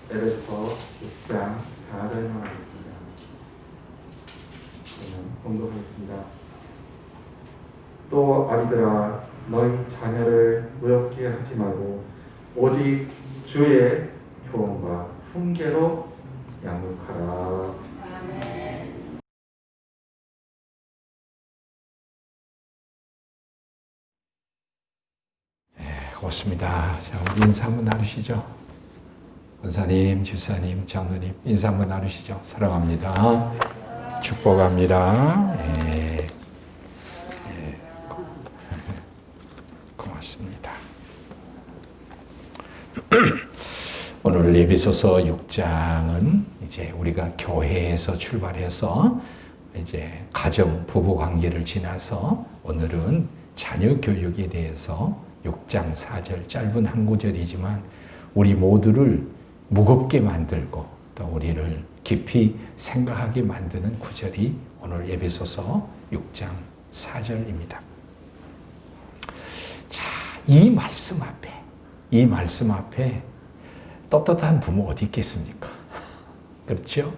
에베소서 6장 4절만 하겠습니다. 저는 공독하겠습니다. 또 아비들아 너희 자녀를 무섭게 하지 말고 오직 주의 교훈과 훈계로 양육하라. 아멘. 고맙습니다. 자, 우리 인사 한번 나누시죠. 권사님, 집사님, 장로님 인사 한번 나누시죠. 사랑합니다. 축복합니다. 고맙습니다. 오늘 에베소서 6장은 이제 우리가 교회에서 출발해서 이제 가정, 부부 관계를 지나서 오늘은 자녀 교육에 대해서 6장 4절 짧은 한 구절이지만 우리 모두를 무겁게 만들고 또 우리를 깊이 생각하게 만드는 구절이 오늘 에베소서 6장 4절입니다. 자, 이 말씀 앞에 떳떳한 부모 어디 있겠습니까? 그렇죠?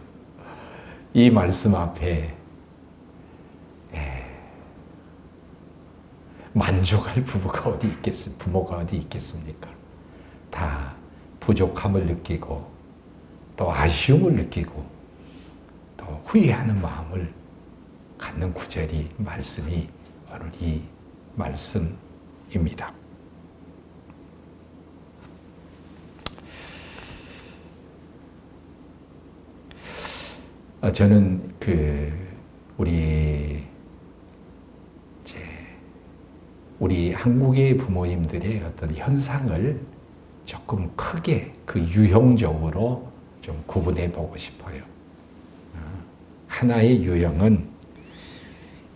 이 말씀 앞에 만족할 부모가 어디 있겠습니까? 다 부족함을 느끼고 또 아쉬움을 느끼고 또 후회하는 마음을 갖는 말씀이 오늘 이 말씀입니다. 저는 우리 한국의 부모님들의 어떤 현상을 조금 크게 유형적으로 좀 구분해 보고 싶어요. 하나의 유형은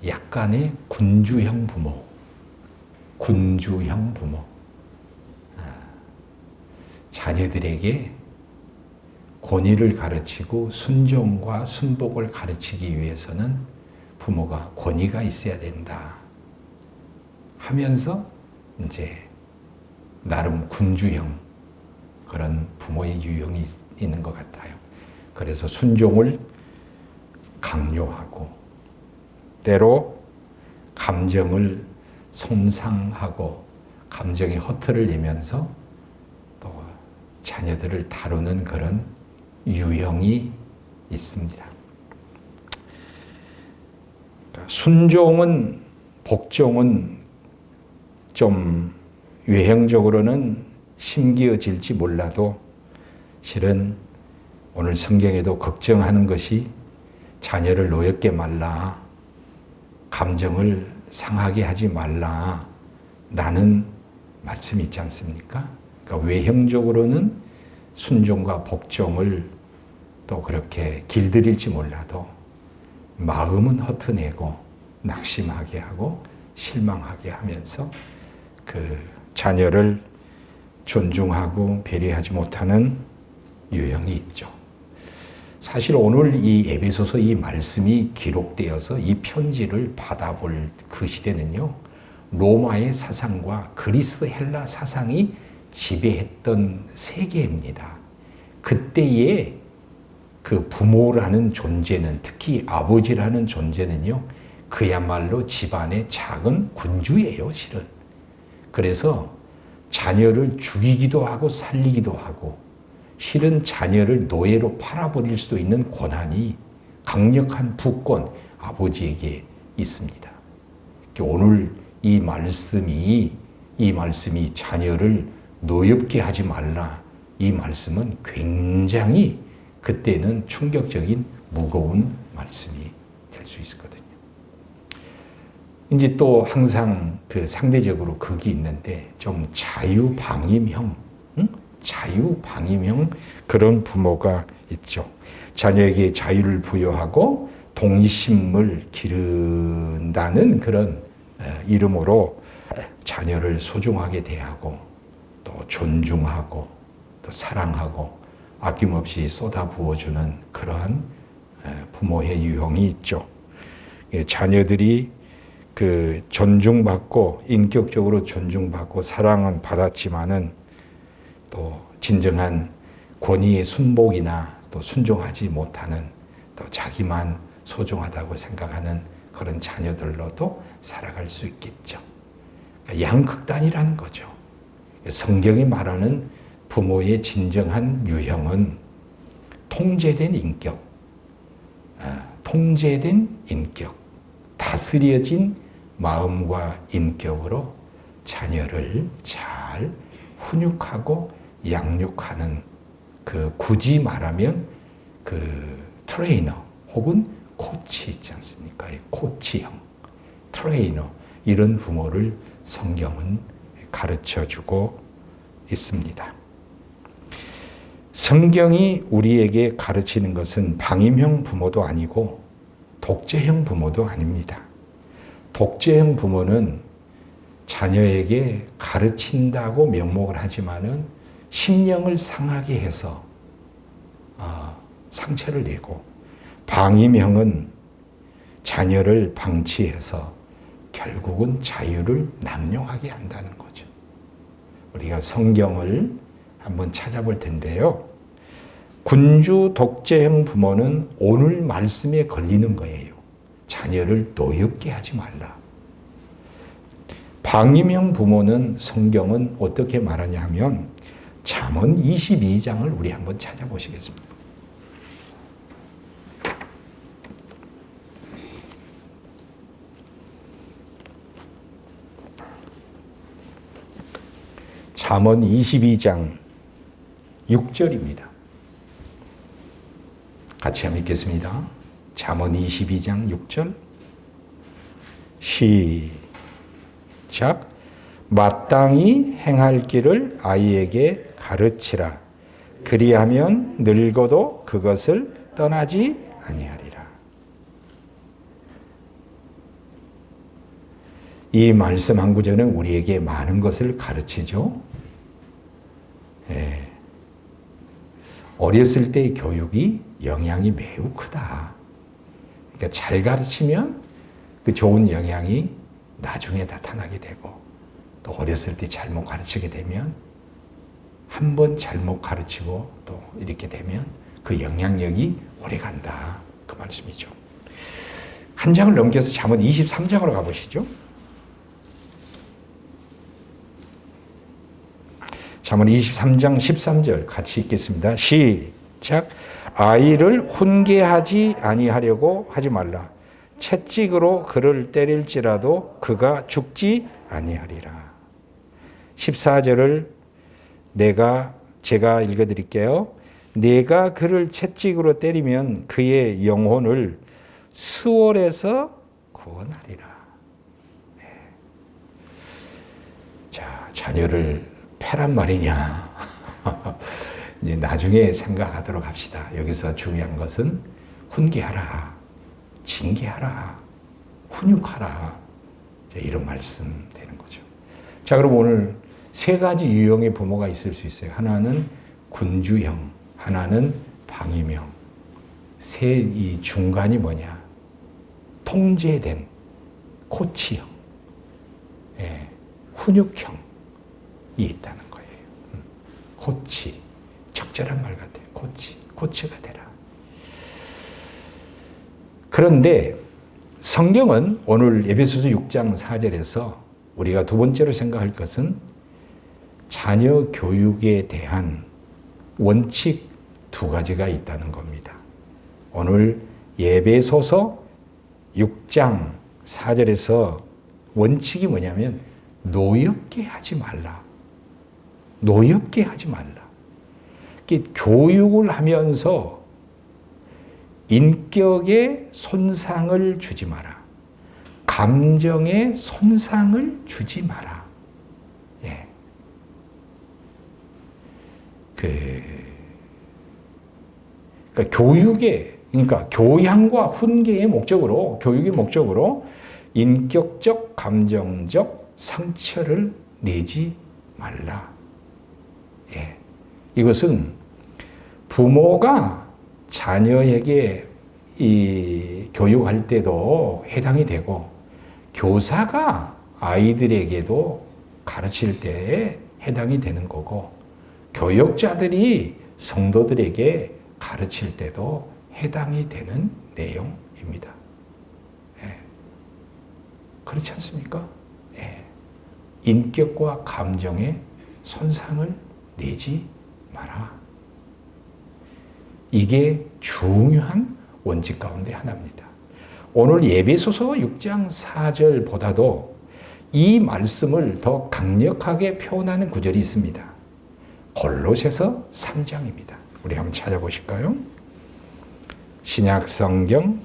약간의 군주형 부모. 자녀들에게 권위를 가르치고 순종과 순복을 가르치기 위해서는 부모가 권위가 있어야 된다 하면서 이제 나름 군주형 그런 부모의 유형이 있는 것 같아요. 그래서 순종을 강요하고 때로 감정을 손상하고 감정에 허투를 내면서 또 자녀들을 다루는 그런 유형이 있습니다. 순종은 복종은 좀 외형적으로는 심기어질지 몰라도 실은 오늘 성경에도 걱정하는 것이 자녀를 노엽게 말라, 감정을 상하게 하지 말라 라는 말씀이 있지 않습니까? 그러니까 외형적으로는 순종과 복종을 또 그렇게 길들일지 몰라도 마음은 허투내고 낙심하게 하고 실망하게 하면서 그 자녀를 존중하고 배려하지 못하는 유형이 있죠. 사실 오늘 이 에베소서 이 말씀이 기록되어서 이 편지를 받아볼 그 시대는요, 로마의 사상과 그리스 헬라 사상이 지배했던 세계입니다. 그때의 그 부모라는 존재는, 특히 아버지라는 존재는요, 그야말로 집안의 작은 군주예요, 실은. 그래서 자녀를 죽이기도 하고 살리기도 하고, 실은 자녀를 노예로 팔아버릴 수도 있는 권한이 강력한 부권, 아버지에게 있습니다. 오늘 이 말씀이 자녀를 노엽게 하지 말라. 이 말씀은 굉장히 그때는 충격적인 무거운 말씀이 될 수 있었거든요. 이제 또 항상 상대적으로 극이 있는데 좀 자유방임형 그런 부모가 있죠. 자녀에게 자유를 부여하고 동심을 기른다는 그런 이름으로 자녀를 소중하게 대하고 또 존중하고 또 사랑하고 아낌없이 쏟아부어주는 그러한 부모의 유형이 있죠. 자녀들이 존중받고 인격적으로 존중받고 사랑은 받았지만은 또 진정한 권위의 순복이나 또 순종하지 못하는 또 자기만 소중하다고 생각하는 그런 자녀들로도 살아갈 수 있겠죠. 그러니까 양극단이라는 거죠. 성경이 말하는 부모의 진정한 유형은 통제된 인격, 다스려진 마음과 인격으로 자녀를 잘 훈육하고 양육하는 굳이 말하면 트레이너 혹은 코치 있지 않습니까? 코치형, 트레이너 이런 부모를 성경은 가르쳐주고 있습니다. 성경이 우리에게 가르치는 것은 방임형 부모도 아니고 독재형 부모도 아닙니다. 독재형 부모는 자녀에게 가르친다고 명목을 하지만은 심령을 상하게 해서 상처를 내고, 방임형은 자녀를 방치해서 결국은 자유를 남용하게 한다는 거죠. 우리가 성경을 한번 찾아볼 텐데요. 군주 독재형 부모는 오늘 말씀에 걸리는 거예요. 자녀를 노엽게 하지 말라. 방임형 부모는 성경은 어떻게 말하냐 하면 잠언 22장을 우리 한번 찾아보시겠습니다. 잠언 22장 6절입니다. 같이 한번 읽겠습니다. 잠언 22장 6절 시작. 마땅히 행할 길을 아이에게 가르치라. 그리하면 늙어도 그것을 떠나지 아니하리라. 이 말씀 한 구절은 우리에게 많은 것을 가르치죠. 어렸을 때의 교육이 영향이 매우 크다. 그러니까 잘 가르치면 그 좋은 영향이 나중에 나타나게 되고, 또 어렸을 때 잘못 가르치게 되면, 한 번 잘못 가르치고 또 이렇게 되면 그 영향력이 오래 간다. 그 말씀이죠. 한 장을 넘겨서 잠언 23장으로 가보시죠. 잠언 23장 13절 같이 읽겠습니다. 시작. 아이를 훈계하지 아니하려고 하지 말라. 채찍으로 그를 때릴지라도 그가 죽지 아니하리라. 14절을 제가 읽어드릴게요. 내가 그를 채찍으로 때리면 그의 영혼을 수월에서 구원하리라. 네. 자, 자녀를 패란 말이냐. 이제 나중에 생각하도록 합시다. 여기서 중요한 것은 훈계하라, 징계하라, 훈육하라. 이런 말씀 되는 거죠. 자, 그럼 오늘 세 가지 유형의 부모가 있을 수 있어요. 하나는 군주형, 하나는 방임형. 이 중간이 뭐냐? 통제된 코치형, 훈육형이 있다는 거예요. 코치, 적절한 말 같아요. 코치가 되라. 그런데 성경은 오늘 에베소서 6장 4절에서 우리가 두 번째로 생각할 것은 자녀 교육에 대한 원칙 두 가지가 있다는 겁니다. 오늘 에베소서 6장 4절에서 원칙이 뭐냐면 노엽게 하지 말라. 노엽게 하지 말라. 교육을 하면서 인격에 손상을 주지 마라. 감정에 손상을 주지 마라. 예. 그러니까 그러니까 교양과 훈계의 목적으로, 교육의 목적으로 인격적, 감정적 상처를 내지 말라. 예. 이것은 부모가 자녀에게 교육할 때도 해당이 되고, 교사가 아이들에게도 가르칠 때에 해당이 되는 거고, 교역자들이 성도들에게 가르칠 때도 해당이 되는 내용입니다. 예. 그렇지 않습니까? 예. 인격과 감정에 손상을 내지 마라. 이게 중요한 원칙 가운데 하나입니다. 오늘 에베소서 6장 4절보다도 이 말씀을 더 강력하게 표현하는 구절이 있습니다. 골로새서 3장입니다. 우리 한번 찾아보실까요? 신약 성경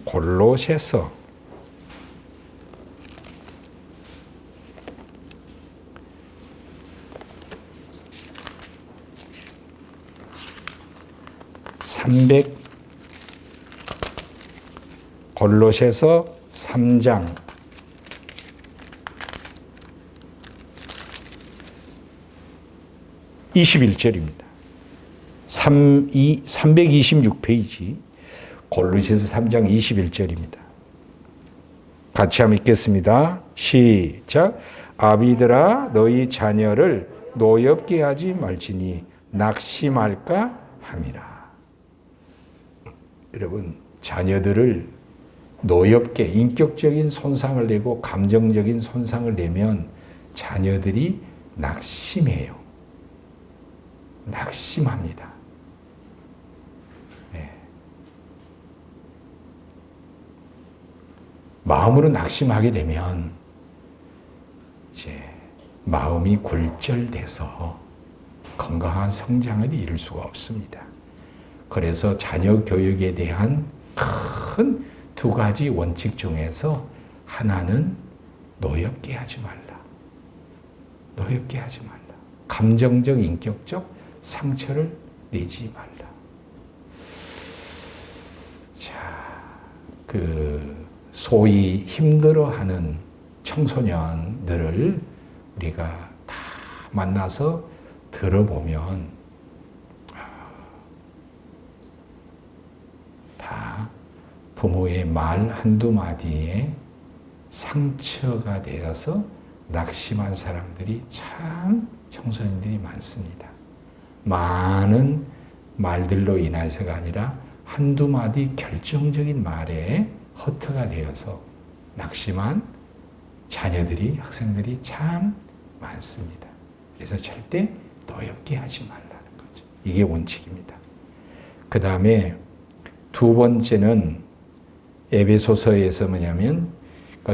골로새서 3장 21절입니다. 326페이지 골로새서 3장 21절입니다. 같이 한번 읽겠습니다. 시작. 아비들아 너희 자녀를 노엽게 하지 말지니 낙심할까 함이라. 여러분, 자녀들을 노엽게 인격적인 손상을 내고 감정적인 손상을 내면 자녀들이 낙심해요. 낙심합니다. 네. 마음으로 낙심하게 되면 이제 마음이 굴절돼서 건강한 성장을 이룰 수가 없습니다. 그래서 자녀 교육에 대한 큰 두 가지 원칙 중에서 하나는 노엽게 하지 말라. 노엽게 하지 말라. 감정적, 인격적 상처를 내지 말라. 자, 소위 힘들어하는 청소년들을 우리가 다 만나서 들어보면 다 부모의 말 한두 마디에 상처가 되어서 낙심한 사람들이 참 청소년들이 많습니다. 많은 말들로 인해서가 아니라 한두 마디 결정적인 말에 허투가 되어서 낙심한 자녀들이, 학생들이 참 많습니다. 그래서 절대 노엽게 하지 말라는 거죠. 이게 원칙입니다. 그 다음에 두 번째는 에베소서에서 뭐냐면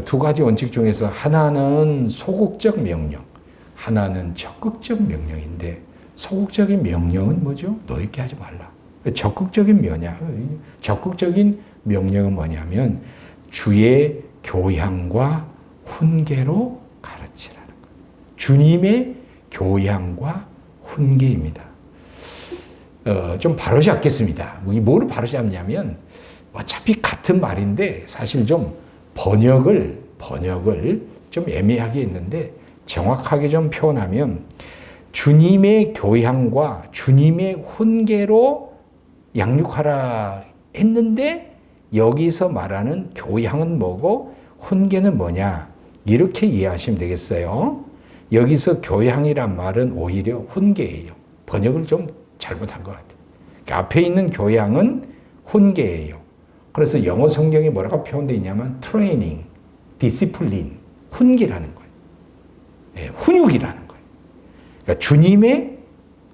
두 가지 원칙 중에서 하나는 소극적 명령, 하나는 적극적 명령인데 소극적인 명령은 뭐죠? 노엽게 하지 말라. 적극적인 명령은 뭐냐면 주의 교양과 훈계로 가르치라는 거예요. 주님의 교양과 훈계입니다. 좀 바로지 않겠습니다. 뭐를 바로지 않냐면 어차피 같은 말인데 사실 좀 번역을 좀 애매하게 했는데 정확하게 좀 표현하면 주님의 교양과 주님의 훈계로 양육하라 했는데 여기서 말하는 교양은 뭐고 훈계는 뭐냐 이렇게 이해하시면 되겠어요. 여기서 교양이란 말은 오히려 훈계예요. 번역을 좀 잘못한 것 같아요. 앞에 있는 교양은 훈계예요. 그래서 영어 성경에 뭐라고 표현되어 있냐면 트레이닝, 디시플린, 훈계라는 거예요. 네, 훈육이라는 거예요. 그러니까 주님의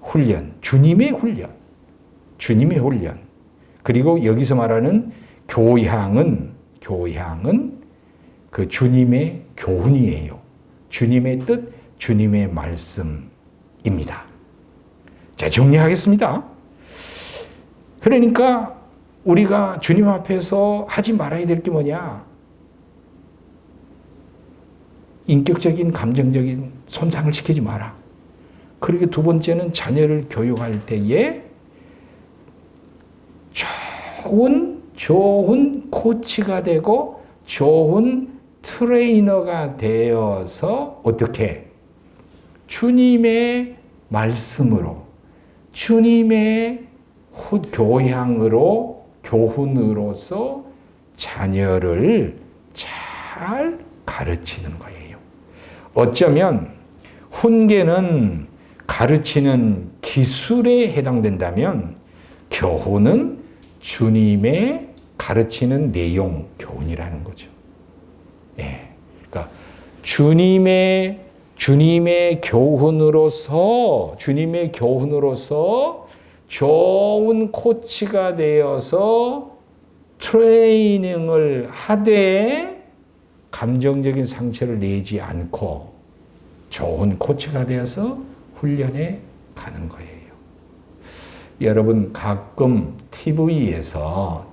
훈련. 그리고 여기서 말하는 교양은 그 주님의 교훈이에요. 주님의 뜻, 주님의 말씀입니다. 자, 정리하겠습니다. 그러니까 우리가 주님 앞에서 하지 말아야 될 게 뭐냐? 인격적인, 감정적인 손상을 시키지 마라. 그리고 두 번째는 자녀를 교육할 때에 좋은 코치가 되고 좋은 트레이너가 되어서 어떻게? 주님의 말씀으로, 주님의 교양으로, 교훈으로서 자녀를 잘 가르치는 거예요. 어쩌면 훈계는 가르치는 기술에 해당된다면 교훈은 주님의 가르치는 내용, 교훈이라는 거죠. 예. 그러니까 주님의 교훈으로서 좋은 코치가 되어서 트레이닝을 하되 감정적인 상처를 내지 않고 좋은 코치가 되어서 훈련에 가는 거예요. 여러분 가끔 TV에서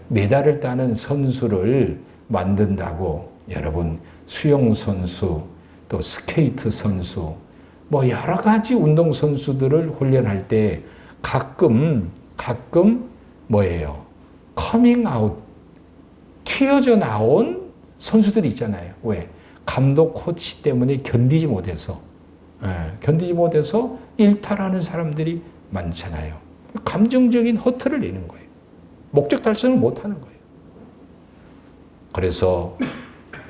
메달을 따는 선수를 만든다고 여러분 수영 선수 또 스케이트 선수 뭐 여러 가지 운동 선수들을 훈련할 때 가끔 뭐예요? 커밍 아웃 튀어져 나온 선수들이 있잖아요. 왜? 감독 코치 때문에 견디지 못해서 일탈하는 사람들이 많잖아요. 감정적인 허투를 내는 거예요. 목적 달성을 못하는 거예요. 그래서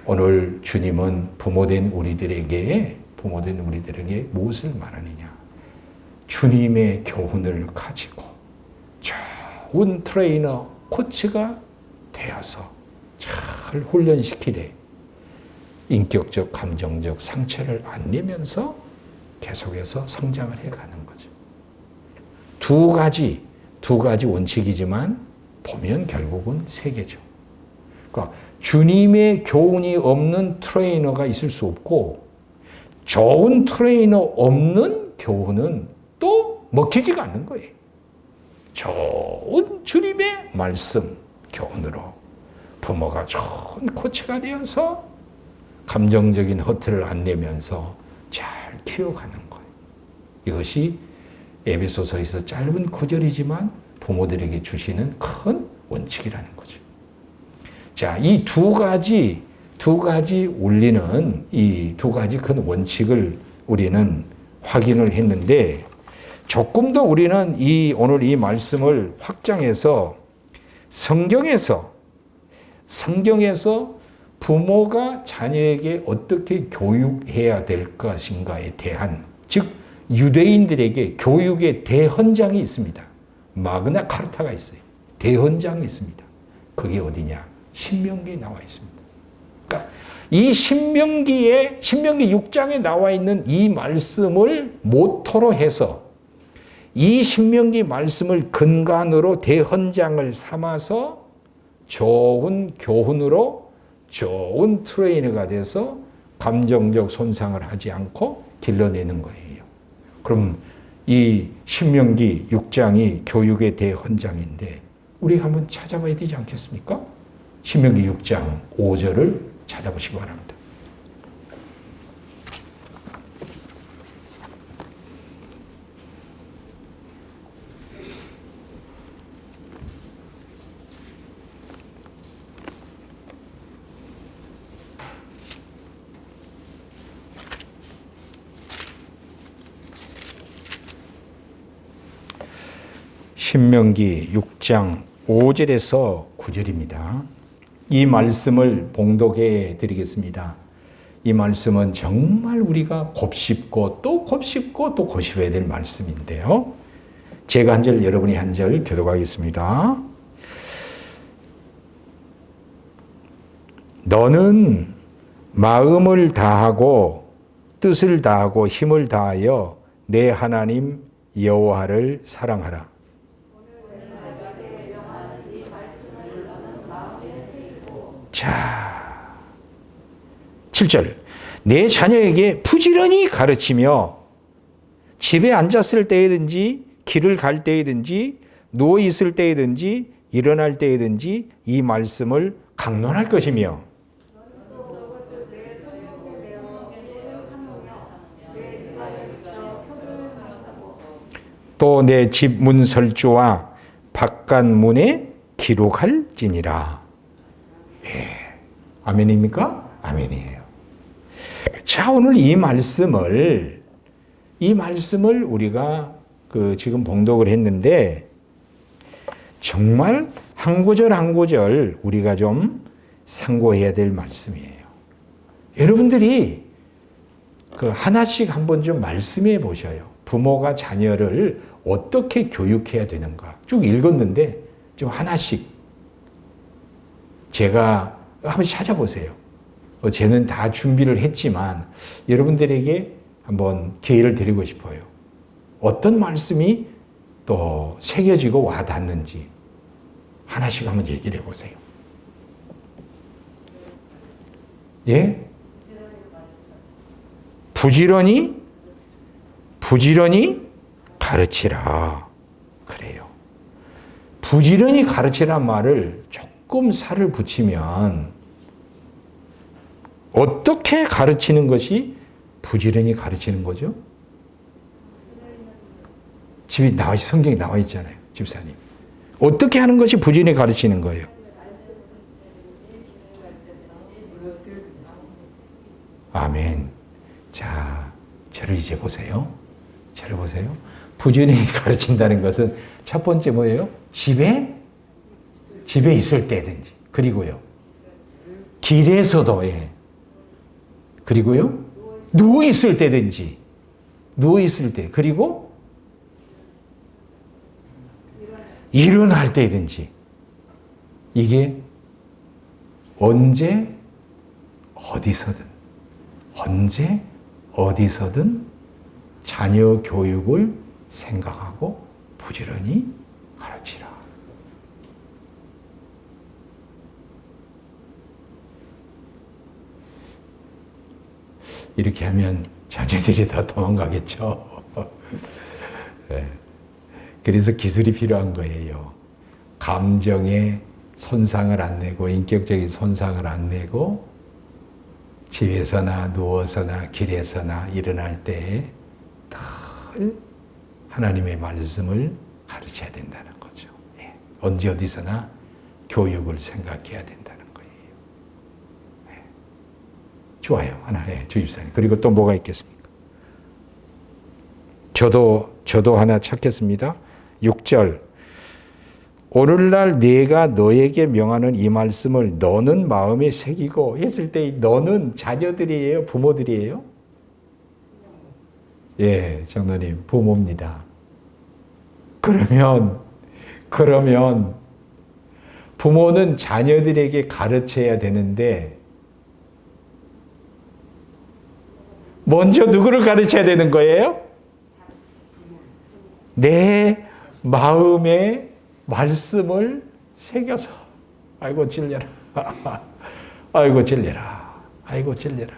오늘 주님은 부모된 우리들에게 무엇을 말하느냐? 주님의 교훈을 가지고 좋은 트레이너, 코치가 되어서 잘 훈련시키되 인격적, 감정적 상처를 안 내면서 계속해서 성장을 해가는 거죠. 두 가지 원칙이지만 보면 결국은 세 개죠. 그러니까 주님의 교훈이 없는 트레이너가 있을 수 없고 좋은 트레이너 없는 교훈은 또 먹히지가 않는 거예요. 좋은 주님의 말씀, 교훈으로 부모가 좋은 코치가 되어서 감정적인 허투를 안 내면서 잘 키워가는 거예요. 이것이 에베소서에서 짧은 구절이지만 부모들에게 주시는 큰 원칙이라는 거죠. 자, 이 두 가지 울리는 이 두 가지 큰 원칙을 우리는 확인을 했는데 조금 더 우리는 오늘 이 말씀을 확장해서 성경에서 부모가 자녀에게 어떻게 교육해야 될 것인가에 대한, 즉 유대인들에게 교육의 대헌장이 있습니다. 마그나 카르타가 있어요. 대헌장이 있습니다. 그게 어디냐? 신명기에 나와 있습니다. 그러니까 이 신명기 6장에 나와 있는 이 말씀을 모토로 해서 이 신명기 말씀을 근간으로 대헌장을 삼아서 좋은 교훈으로 좋은 트레이너가 돼서 감정적 손상을 하지 않고 길러내는 거예요. 그럼 이 신명기 6장이 교육의 대헌장인데 우리가 한번 찾아봐야 되지 않겠습니까? 신명기 6장 5절을 찾아보시기 바랍니다. 신명기 6장 5절에서 9절입니다. 이 말씀을 봉독해 드리겠습니다. 이 말씀은 정말 우리가 곱씹고 또 곱씹어야 될 말씀인데요. 제가 한 절, 여러분이 한 절 교독하겠습니다. 너는 마음을 다하고 뜻을 다하고 힘을 다하여 내 하나님 여호와를 사랑하라. 자, 7절. 내 자녀에게 부지런히 가르치며 집에 앉았을 때이든지 길을 갈 때이든지 누워 있을 때이든지 일어날 때이든지 이 말씀을 강론할 것이며 또 내 집 문설주와 바깥 문에 기록할지니라. 예. 아멘입니까? 아멘이에요. 자, 오늘 이 말씀을 우리가 지금 봉독을 했는데 정말 한 구절 한 구절 우리가 좀 상고해야 될 말씀이에요. 여러분들이 그 하나씩 한번 좀 말씀해 보셔요. 부모가 자녀를 어떻게 교육해야 되는가. 쭉 읽었는데 좀 하나씩 제가 한번 찾아보세요. 저는 다 준비를 했지만 여러분들에게 한번 기회를 드리고 싶어요. 어떤 말씀이 또 새겨지고 와닿는지 하나씩 한번 얘기를 해보세요. 예? 부지런히 가르치라. 그래요. 부지런히 가르치란 말을 조금 살을 붙이면 어떻게 가르치는 것이 부지런히 가르치는 거죠? 집에 성경에 나와 있잖아요. 집사님. 어떻게 하는 것이 부지런히 가르치는 거예요? 아멘. 자, 저를 이제 보세요. 저를 보세요. 부지런히 가르친다는 것은 첫 번째 뭐예요? 집에 있을 때든지. 그리고요. 길에서도, 예. 그리고요. 누워있을 때든지. 누워있을 때. 그리고 일어날 때든지. 이게 언제 어디서든 자녀 교육을 생각하고 부지런히 가르치라. 이렇게 하면 자녀들이 다 도망가겠죠. 네. 그래서 기술이 필요한 거예요. 감정에 손상을 안 내고, 인격적인 손상을 안 내고, 집에서나 누워서나 길에서나 일어날 때에 늘 하나님의 말씀을 가르쳐야 된다는 거죠. 예. 언제 어디서나 교육을 생각해야 된다는 거예요. 예. 좋아요. 하나, 예, 주집사님. 그리고 또 뭐가 있겠습니까? 저도 하나 찾겠습니다. 6절. 오늘날 내가 너에게 명하는 이 말씀을 너는 마음에 새기고 했을 때 너는 자녀들이에요? 부모들이에요? 예, 장로님, 부모입니다. 그러면 부모는 자녀들에게 가르쳐야 되는데 먼저 누구를 가르쳐야 되는 거예요? 내 마음에 말씀을 새겨서. 아이고 질려라. 아이고 질려라. 아이고 질려라.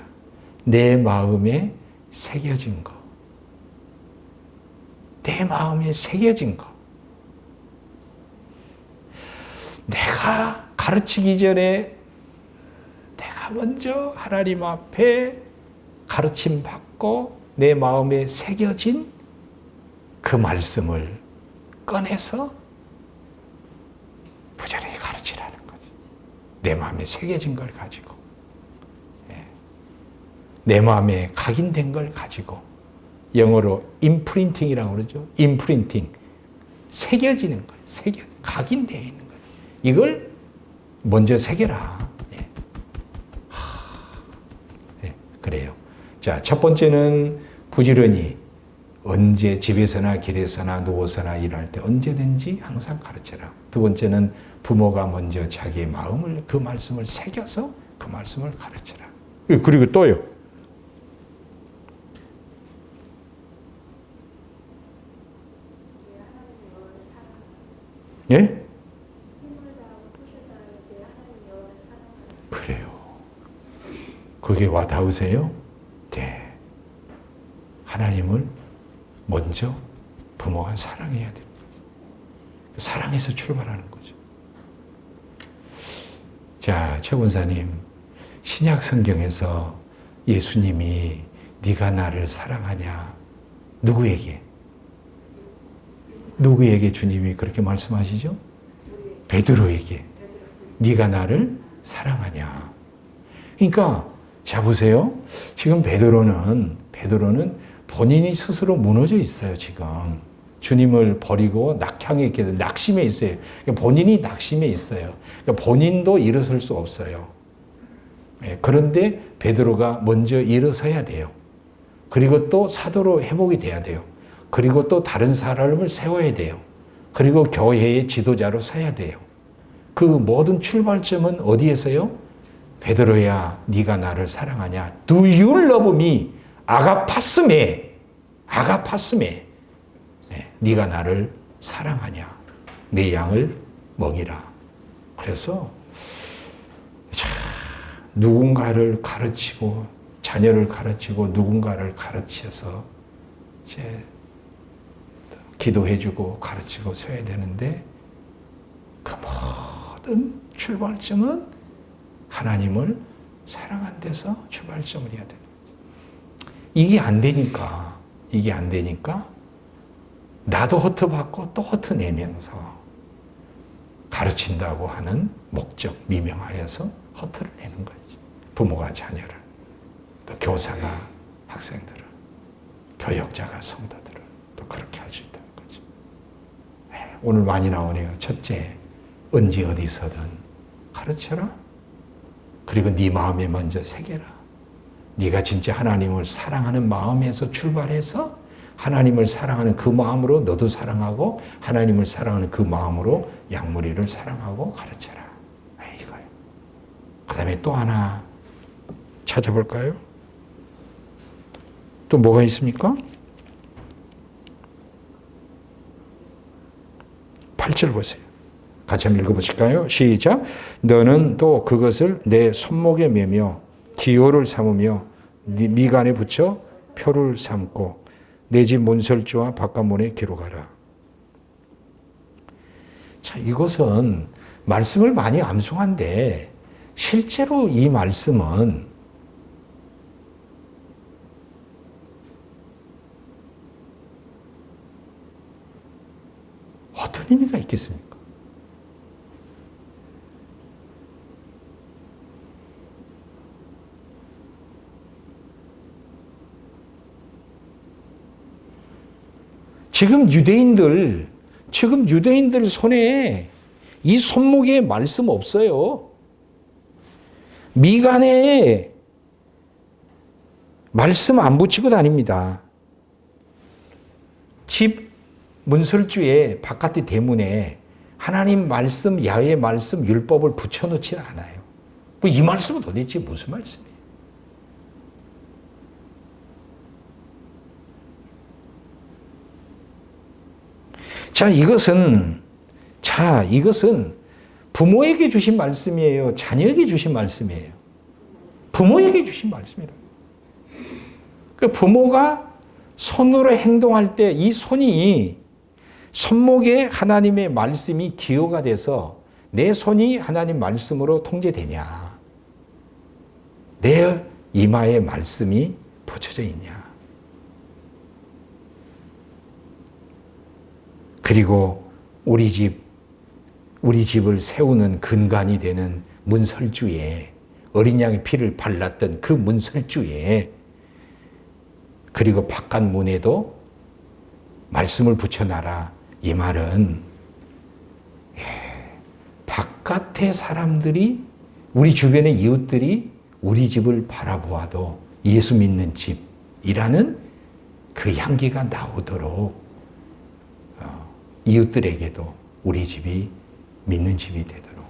내 마음에 새겨진 거. 내 마음에 새겨진 거. 내가 가르치기 전에 내가 먼저 하나님 앞에 가르침 받고 내 마음에 새겨진 그 말씀을 꺼내서 부지런히 가르치라는 거지. 내 마음에 새겨진 걸 가지고, 내 마음에 각인된 걸 가지고, 영어로 임프린팅이라고 그러죠. 임프린팅. 새겨지는 거예요. 각인되어 있는 거예요. 이걸 먼저 새겨라. 그래요. 자, 첫 번째는 부지런히 언제 집에서나 길에서나 누워서나 일할 때 언제든지 항상 가르쳐라. 두 번째는 부모가 먼저 자기의 마음을 그 말씀을 새겨서 그 말씀을 가르쳐라. 그리고 또요. 예? 그래요. 그게 와 닿으세요? 네. 하나님을 먼저 부모가 사랑해야 됩니다. 사랑해서 출발하는 거죠. 자, 최 권사님, 신약 성경에서 예수님이 네가 나를 사랑하냐? 누구에게 주님이 그렇게 말씀하시죠? 베드로에게. 네가 나를 사랑하냐? 그러니까 자 보세요. 지금 베드로는 본인이 스스로 무너져 있어요. 지금 주님을 버리고 낙향에 있게 낙심해 있어요. 그러니까 본인이 낙심해 있어요. 그러니까 본인도 일어설 수 없어요. 그런데 베드로가 먼저 일어서야 돼요. 그리고 또 사도로 회복이 돼야 돼요. 그리고 또 다른 사람을 세워야 돼요. 그리고 교회의 지도자로 서야 돼요. 그 모든 출발점은 어디에서요? 베드로야, 네가 나를 사랑하냐? Do you love me? 아가파스메. 아가파스메. 네가 나를 사랑하냐? 내 양을 먹이라. 그래서 누군가를 가르치고 자녀를 가르치고 누군가를 가르쳐서 이제 기도해주고 가르치고 서야 되는데 그 모든 출발점은 하나님을 사랑한 데서 출발점을 해야 돼요. 이게 안 되니까 나도 허투받고 또 허투 내면서 가르친다고 하는 목적 미명하여서 허투를 내는 거지. 부모가 자녀를, 또 교사가 학생들을, 교역자가 성도들을 또 그렇게 할 수 있다는 거지. 오늘 많이 나오네요. 첫째, 언제 어디서든 가르쳐라. 그리고 네 마음에 먼저 새겨라. 네가 진짜 하나님을 사랑하는 마음에서 출발해서 하나님을 사랑하는 그 마음으로 너도 사랑하고 하나님을 사랑하는 그 마음으로 양무리를 사랑하고 가르쳐라. 이거예요. 그 다음에 또 하나 찾아볼까요? 또 뭐가 있습니까? 8절 보세요. 같이 한번 읽어보실까요? 시작. 너는 또 그것을 내 손목에 매며 기호를 삼으며 네 미간에 붙여 표를 삼고 내 집 문설주와 바깥문에 기록하라. 자, 이것은 말씀을 많이 암송한데 실제로 이 말씀은 어떤 의미가 있겠습니까? 지금 유대인들 손에 이 손목에 말씀 없어요. 미간에 말씀 안 붙이고 다닙니다. 집 문설주에 바깥의 대문에 하나님 말씀, 야훼 말씀, 율법을 붙여놓지는 않아요. 이 말씀은 도대체 무슨 말씀이에요? 이것은 부모에게 주신 말씀이에요? 자녀에게 주신 말씀이에요? 부모에게 주신 말씀이에요. 그 부모가 손으로 행동할 때 이 손이 손목에 하나님의 말씀이 기호가 돼서 내 손이 하나님 말씀으로 통제되냐? 내 이마에 말씀이 붙여져 있냐? 그리고 우리 집을 세우는 근간이 되는 문설주에 어린 양의 피를 발랐던 그 문설주에 그리고 바깥 문에도 말씀을 붙여놔라. 이 말은 바깥의 사람들이 우리 주변의 이웃들이 우리 집을 바라보아도 예수 믿는 집이라는 그 향기가 나오도록 이웃들에게도 우리 집이 믿는 집이 되도록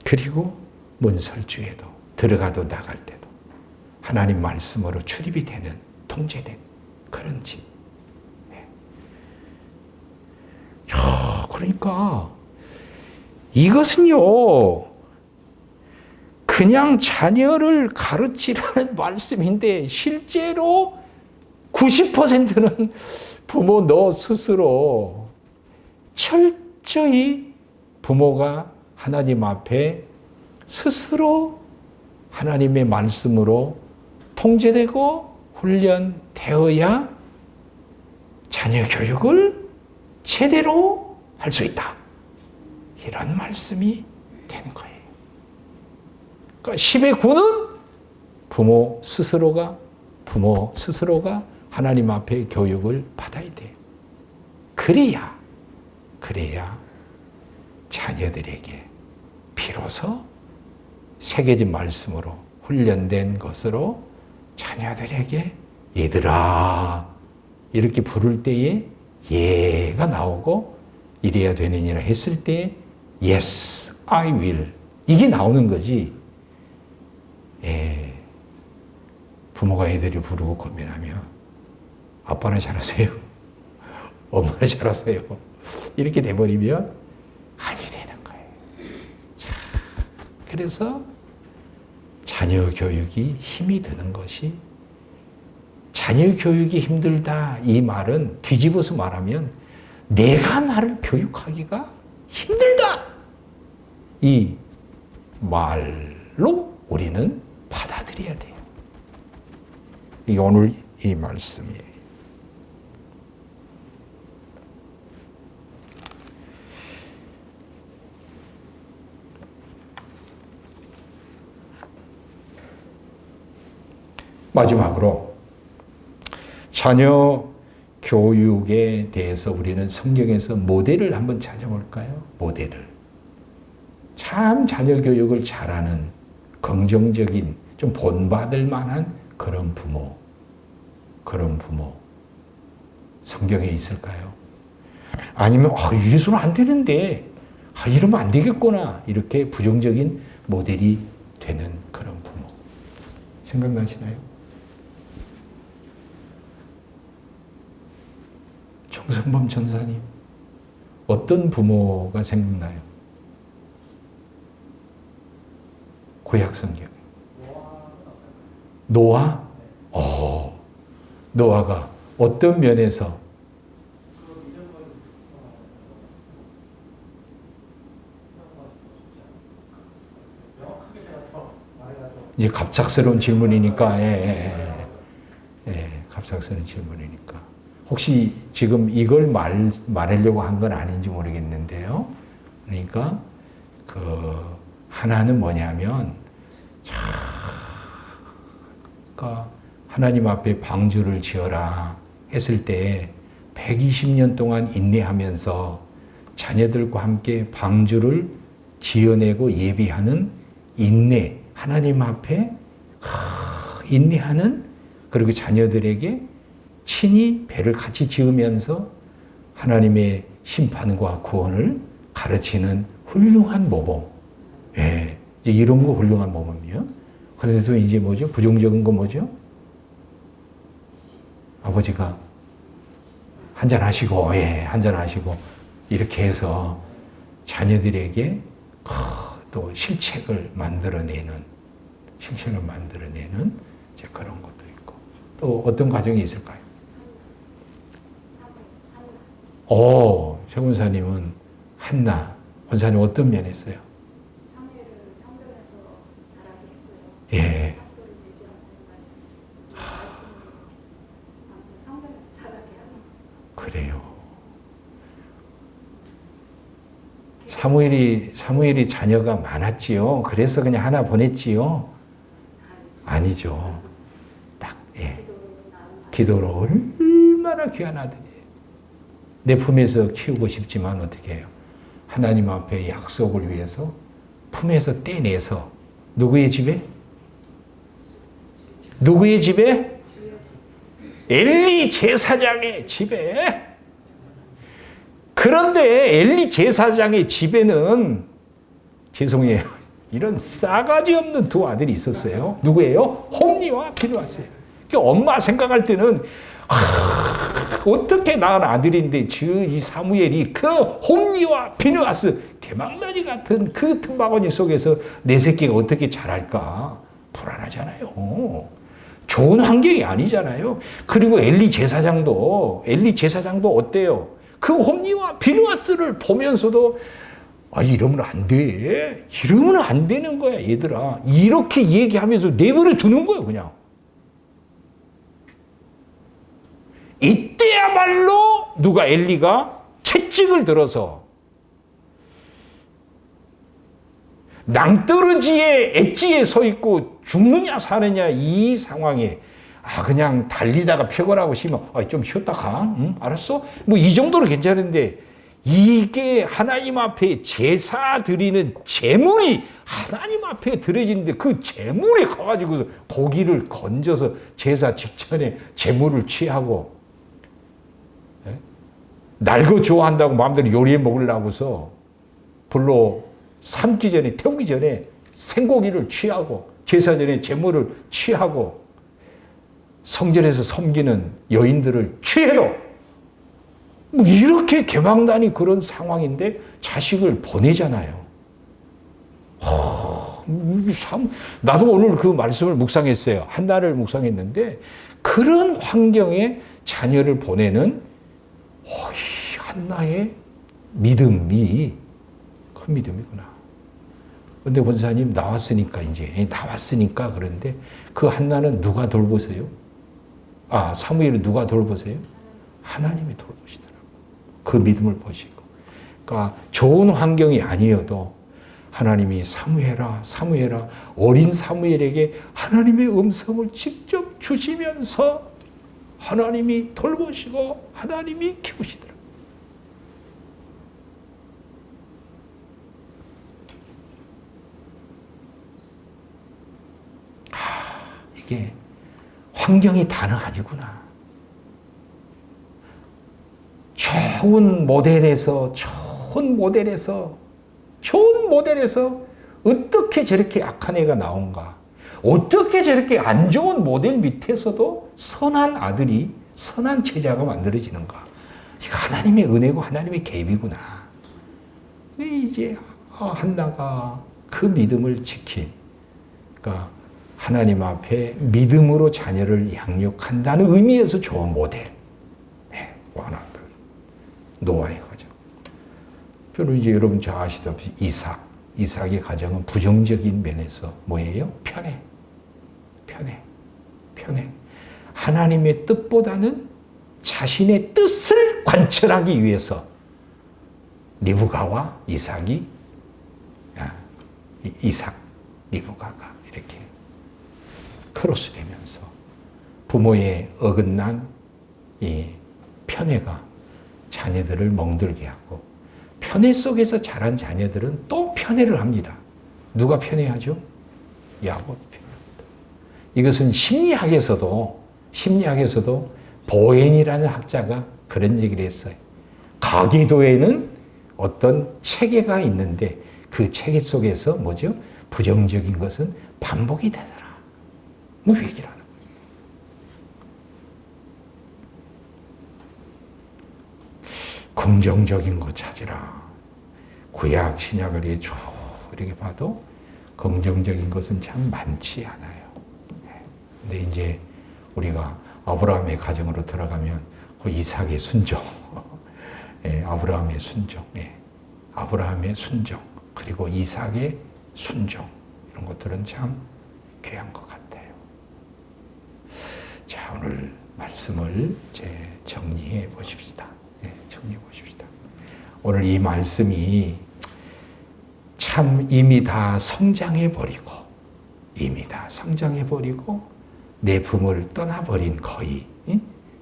그리고 문설주에도 들어가도 나갈 때도 하나님 말씀으로 출입이 되는 통제된 그런 집. 그러니까 이것은요 그냥 자녀를 가르치라는 말씀인데 실제로 90%는 부모 너 스스로 철저히 부모가 하나님 앞에 스스로 하나님의 말씀으로 통제되고 훈련되어야 자녀 교육을 제대로 할 수 있다. 이런 말씀이 되는 거예요. 그러니까 10의 9는 부모 스스로가 하나님 앞에 교육을 받아야 돼요. 그래야 자녀들에게 비로소 새겨진 말씀으로 훈련된 것으로 자녀들에게 얘들아 이렇게 부를 때에 예가 나오고 이래야 되느니라 했을 때 yes, I will 이게 나오는 거지. 부모가 애들이 부르고 고민하면 아빠는 잘하세요. 엄마는 잘하세요. 이렇게 돼버리면 아니 되는 거예요. 자, 그래서 자녀 교육이 힘이 드는 것이 자녀 교육이 힘들다 이 말은 뒤집어서 말하면 내가 나를 교육하기가 힘들다 이 말로 우리는 받아들여야 돼요. 이게 오늘 이 말씀이에요. 마지막으로 자녀 교육에 대해서 우리는 성경에서 모델을 한번 찾아볼까요? 모델을. 참 자녀 교육을 잘하는 긍정적인 좀 본받을 만한 그런 부모 성경에 있을까요? 아니면 이래서는 안 되는데 이러면 안 되겠구나 이렇게 부정적인 모델이 되는 그런 부모 생각나시나요? 정성범 전사님 어떤 부모가 생각나요? 구약 성경 노아? 노아가 어떤 면에서 이제 갑작스러운 질문이니까 갑작스러운 질문이니까 혹시 지금 이걸 말하려고 한 건 아닌지 모르겠는데요. 그러니까 하나는 뭐냐면 그러니까 하나님 앞에 방주를 지어라 했을 때 120년 동안 인내하면서 자녀들과 함께 방주를 지어내고 예비하는 인내, 하나님 앞에 인내하는 그리고 자녀들에게 친히 배를 같이 지으면서 하나님의 심판과 구원을 가르치는 훌륭한 모범. 이런 거 훌륭한 모범이요. 그런데도 이제 뭐죠? 부정적인 거 뭐죠? 아버지가 한잔하시고, 한잔하시고, 이렇게 해서 자녀들에게 또 실책을 만들어내는 이제 그런 것도 있고. 또 어떤 과정이 있을까요? 최 권사님은 한나. 권사님 어떤 면에서요? 사무엘을 성전에서 자라게 했고요. 예. 성전에서 자라게 하는. 그래요. 사무엘이 자녀가 많았지요. 그래서 그냥 하나 보냈지요. 아니죠. 딱, 기도로 얼마나 귀한 아들이에요. 내 품에서 키우고 싶지만 어떻게 해요? 하나님 앞에 약속을 위해서 품에서 떼내서 누구의 집에? 누구의 집에? 엘리 제사장의 집에. 그런데 엘리 제사장의 집에는 죄송해요. 이런 싸가지 없는 두 아들이 있었어요. 누구예요? 홈니와 비누아스예요. 그러니까 엄마 생각할 때는 어떻게 낳은 아들인데 이 사무엘이 그 홈니와 비누아스 개망나니 같은 그 틈바구니 속에서 내 새끼가 어떻게 자랄까 불안하잖아요. 좋은 환경이 아니잖아요. 그리고 엘리 제사장도 어때요? 그 홈니와 비누아스를 보면서도 이러면 안 돼. 이러면 안 되는 거야, 얘들아. 이렇게 얘기하면서 내버려 두는 거예요, 그냥. 이때야말로 엘리가 채찍을 들어서 낭떠러지에 엣지에 서 있고 죽느냐 사느냐 이 상황에 그냥 달리다가 피곤하고 쉬면 좀 쉬었다 가. 응? 알았어? 뭐 이 정도는 괜찮은데 이게 하나님 앞에 제사 드리는 제물이 하나님 앞에 드려지는데 그 제물에 가가지고 고기를 건져서 제사 직전에 제물을 취하고 날 거 좋아한다고 마음대로 요리해 먹으려고서 불로 삶기 전에 태우기 전에 생고기를 취하고 제사 전에 제물을 취하고 성전에서 섬기는 여인들을 취해도 뭐 이렇게 개망단이 그런 상황인데 자식을 보내잖아요. 나도 오늘 그 말씀을 묵상했어요. 한 달을 묵상했는데 그런 환경에 자녀를 보내는 이 한나의 믿음이 큰 믿음이구나. 근데 권사님 나왔으니까 그런데 그 한나는 누가 돌보세요? 사무엘은 누가 돌보세요? 하나님이 돌보시더라고요. 그 믿음을 보시고. 그러니까 좋은 환경이 아니어도 하나님이 사무엘아 어린 사무엘에게 하나님의 음성을 직접 주시면서 하나님이 돌보시고 하나님이 키우시더라고요. 이게 환경이 다는 아니구나. 좋은 모델에서 어떻게 저렇게 악한 애가 나온가? 어떻게 저렇게 안 좋은 모델 밑에서도 선한 아들이, 선한 제자가 만들어지는가? 이거 하나님의 은혜고 하나님의 계획이구나. 이제 한나가 그 믿음을 지킨, 그러니까 하나님 앞에 믿음으로 자녀를 양육한다는 의미에서 좋은 모델. 원한들. 노아의 가정. 저는 이제 여러분 잘 아시다시피 이삭의 가정은 부정적인 면에서 뭐예요? 편해. 하나님의 뜻보다는 자신의 뜻을 관철하기 위해서 리브가와 리브가가 이렇게 크로스되면서 부모의 어긋난 이 편애가 자녀들을 멍들게 하고 편애 속에서 자란 자녀들은 또 편애를 합니다. 누가 편애하죠? 야곱이 편애합니다. 이것은 심리학에서도 보엔이라는 학자가 그런 얘기를 했어요. 가계도에는 어떤 체계가 있는데 그 체계 속에서 뭐죠? 부정적인 것은 반복이 되더라. 뭐 얘기를 하는 거예요. 긍정적인 거 찾으라. 구약, 신약을 이렇게 봐도 긍정적인 것은 참 많지 않아요. 근데 이제 우리가 아브라함의 가정으로 들어가면 그 이삭의 순종, 아브라함의 순종, 그리고 이삭의 순종, 이런 것들은 참 귀한 것 같아요. 자, 오늘 말씀을 정리해 보십시다. 오늘 이 말씀이 참 이미 다 성장해 버리고 내 품을 떠나버린 거의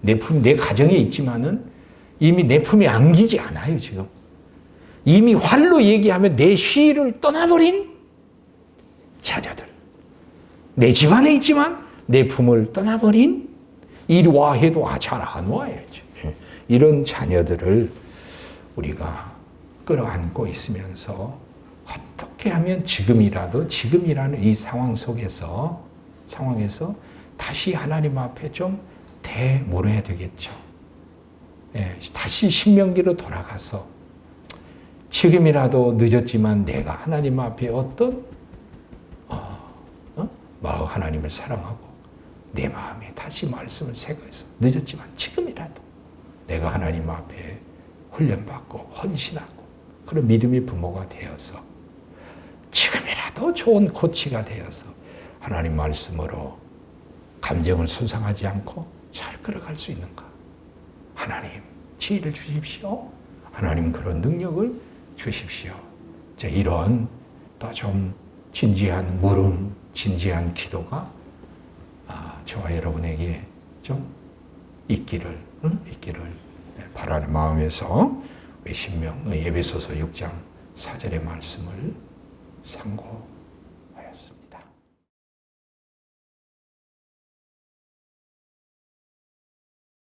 내 가정에 있지만은 이미 내 품에 안기지 않아요. 지금 이미 활로 얘기하면 내 시를 떠나버린 자녀들, 내 집안에 있지만 내 품을 떠나버린, 이리 와 해도 잘 안 와야지. 이런 자녀들을 우리가 끌어안고 있으면서 어떻게 하면 지금이라는 이 상황에서 다시 하나님 앞에 좀 되물어야 되겠죠. 다시 신명기로 돌아가서 지금이라도 늦었지만 내가 하나님 앞에 어떤 마음 하나님을 사랑하고 내 마음에 다시 말씀을 새겨서 늦었지만 지금이라도 내가 하나님 앞에 훈련받고 헌신하고 그런 믿음의 부모가 되어서 지금이라도 좋은 코치가 되어서 하나님 말씀으로 감정을 손상하지 않고 잘 끌어갈 수 있는가? 하나님 지혜를 주십시오. 하나님 그런 능력을 주십시오. 이런 또 좀 진지한 물음, 진지한 기도가 저와 여러분에게 좀 있기를 바라는 마음에서 몇십 명의 에베소서 6장 4절의 말씀을 상고